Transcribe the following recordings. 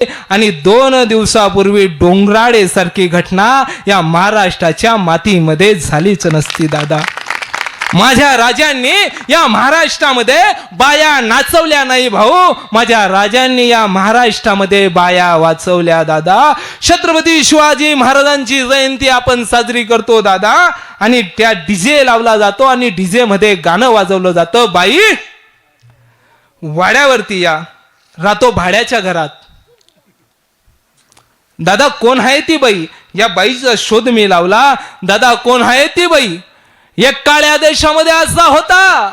आणि 2 दिवसापूर्वी डोंगराळे सारखी घटना या महाराष्ट्राच्या मातीमध्ये झालीच नसती दादा. माझ्या राजांनी या महाराष्ट्रामध्ये बाया नाचवल्या नाही भाऊ, माझ्या राजांनी या महाराष्ट्रामध्ये बाया वाचवल्या दादा. छत्रपती शिवाजी महाराजांची जयंती आपण साजरी करतो दादा, आणि त्या डीजे लावला जातो आणि डीजे मध्ये गाणं वाजवलं जातं. बाई वाड्यावरती या, राहतो भाड्याच्या घरात. दादा कोण आहे ती बाई? या बाईचा शोध मी लावला. दादा कोण आहे ती बाई? एक काळ्या देशामध्ये असा होता,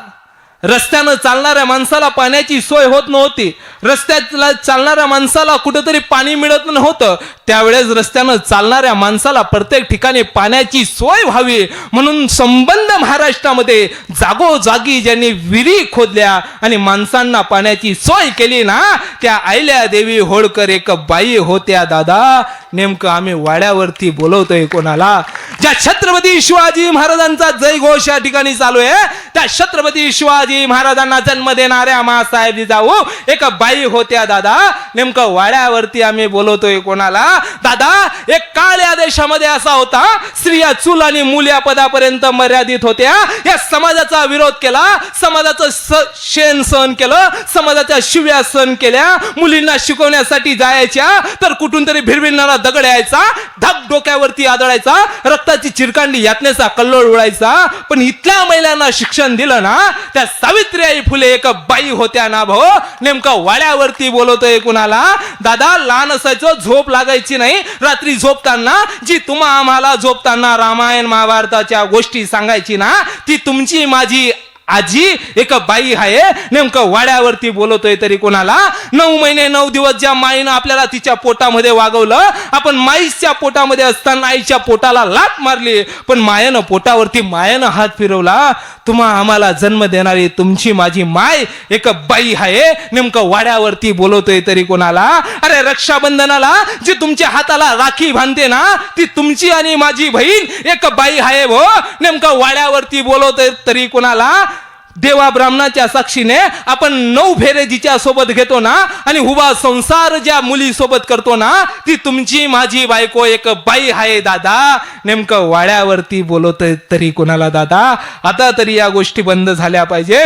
रस्त्यानं चालणाऱ्या माणसाला पाण्याची सोय होत नव्हती. रस्त्याला चालणाऱ्या माणसाला कुठेतरी पाणी मिळत नव्हतं. त्यावेळेस रस्त्यानं चालणाऱ्या माणसाला प्रत्येक ठिकाणी पाण्याची सोय व्हावी म्हणून संबंध महाराष्ट्रामध्ये जागोजागी ज्यांनी विहिरी खोदल्या आणि माणसांना पाण्याची सोय केली ना, त्या आयल्या देवी होळकर एक बाई होत्या दादा. नेमकं आम्ही वाड्यावरती बोलवतोय कोणाला? ज्या छत्रपती शिवाजी महाराजांचा जयघोष या ठिकाणी चालू आहे, त्या छत्रपती शिवाजी महाराजांना जन्म देणाऱ्या मासाहेब जिजाऊ एक बाई होत्या दादा. नेमकं वाड्यावरती आम्ही बोलवतोय कोणाला? दादा एक काळ या देशामध्ये असा होता, स्त्रिया चूल आणि मूल या पदापर्यंत मर्यादित होत्या. या समाजाचा विरोध केला, समाजाचं शेण सहन केलं, समाजाच्या शिव्या सहन केल्या. मुलींना शिकवण्यासाठी जायच्या तर कुठून तरी भिरभिरणारा दगड यायचा, धक डोक्यावरती आदळायचा, रक्ताची चिरकांडी यातनेचा कल्लोळ उडायचा. पण इथल्या महिलांना शिक्षण दिलं ना, त्या सावित्रीबाई फुले एक बाई होत्या ना भाऊ. नेमकं वाड्यावरती बोलवतोय कुणाला? दादा लहान असायचो, झोप लागायची नाही. रात्री झोपताना जी तुम्हा आम्हाला झोपताना रामायण महाभारताच्या गोष्टी सांगायची ना, ती तुमची माझी आजी एक बाई आहे. नेमकं वाड्यावरती बोलवतोय तरी कोणाला? 9 महिने 9 दिवस ज्या माईनं आपल्याला तिच्या पोटामध्ये वागवलं, आपण माईच्या पोटामध्ये असताना आईच्या पोटाला लाथ मारली, पण मायेनं पोटावरती मायेनं हात फिरवला. तुम्हा आम्हाला जन्म देणारी तुमची माझी माय एक बाई आहे. नेमकं वाड्यावरती बोलवतोय तरी कोणाला? अरे रक्षाबंधनाला जी तुमच्या हाताला राखी बांधते ना, ती तुमची आणि माझी बहीण एक बाई आहे भो. नेमकं वाड्यावरती बोलवतोय तरी कोणाला? देवा ब्राह्मणाच्या साक्षीने आपण 9 फेरे जिच्या सोबत घेतो ना, आणि उभा संसार ज्या मुली सोबत करतो ना, ती तुमची माझी बायको एक बाई आहे दादा. नेमकं वाड्यावरती बोलवतोय तरी कोणाला दादा? आता तरी या गोष्टी बंद झाल्या पाहिजे.